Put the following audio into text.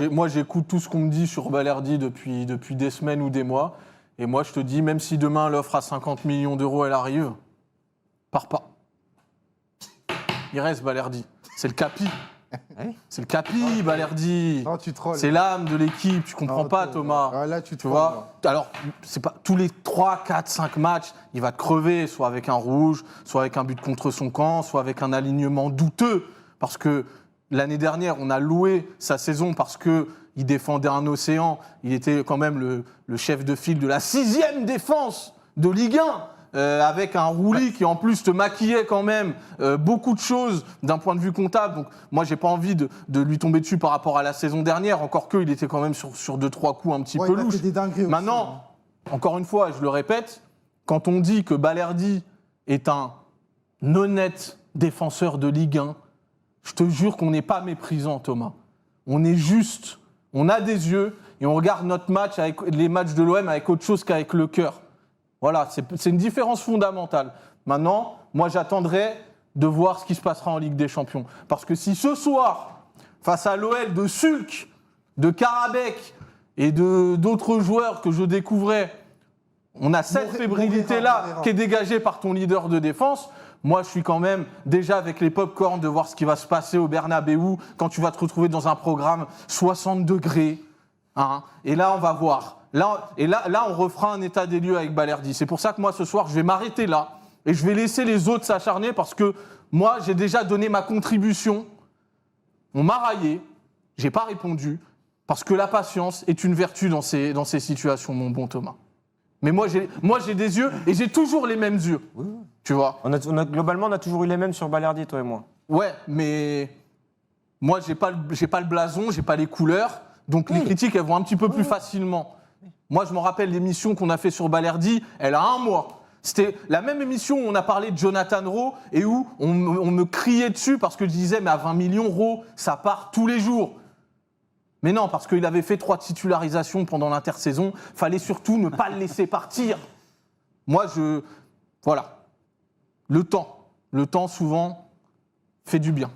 moi, j'écoute tout ce qu'on me dit sur Balerdi depuis des semaines ou des mois. Et moi, je te dis, même si demain l'offre à 50 millions d'euros, elle arrive, pars pas. Il reste Balerdi. C'est le capi. C'est le capi, Balerdi. Non, tu trolles. C'est l'âme de l'équipe. Tu comprends pas, Thomas. Ah, là, tu Tu vois. Alors, c'est pas tous les 3, 4, 5 matchs, il va te crever, soit avec un rouge, soit avec un but contre son camp, soit avec un alignement douteux. Parce que l'année dernière, on a loué sa saison parce qu'il défendait un océan. Il était quand même le chef de file de la 6e défense de Ligue 1. Avec un Roulis qui en plus te maquillait quand même beaucoup de choses d'un point de vue comptable. Donc moi j'ai pas envie de lui tomber dessus par rapport à la saison dernière, encore qu'il était quand même sur 2-3 coups un petit peu louches. Maintenant, encore une fois, je le répète, quand on dit que Balerdi est un honnête défenseur de Ligue 1, je te jure qu'on n'est pas méprisant, Thomas. On est juste, on a des yeux et on regarde notre match, avec les matchs de l'OM avec autre chose qu'avec le cœur. Voilà, c'est une différence fondamentale. Maintenant, moi, j'attendrai de voir ce qui se passera en Ligue des Champions. Parce que si ce soir, face à l'OL de Sulk, de Karabekh et d'autres joueurs que je découvrais, on a cette fébrilité-là qui est dégagée par ton leader de défense, moi, je suis quand même déjà avec les pop-corn de voir ce qui va se passer au Bernabéu quand tu vas te retrouver dans un programme 60 degrés. Hein, et là, on va voir. Là, on refera un état des lieux avec Balerdi. C'est pour ça que moi, ce soir, je vais m'arrêter là et je vais laisser les autres s'acharner parce que moi, j'ai déjà donné ma contribution. On m'a raillé, j'ai pas répondu parce que la patience est une vertu dans ces situations, mon bon Thomas. Mais moi, j'ai des yeux et j'ai toujours les mêmes yeux. Oui. Tu vois. Globalement, on a toujours eu les mêmes sur Balerdi, toi et moi. Ouais, mais moi, j'ai pas le blason, j'ai pas les couleurs. Donc les critiques, elles vont un petit peu plus facilement. Moi, je me rappelle l'émission qu'on a fait sur Balerdi, elle a 1 mois. C'était la même émission où on a parlé de Jonathan Rowe et où on me criait dessus parce que je disais, mais à 20 millions, Rowe, ça part tous les jours. Mais non, parce qu'il avait fait 3 titularisations pendant l'intersaison, fallait surtout ne pas le laisser partir. Moi, voilà. Le temps, souvent, fait du bien.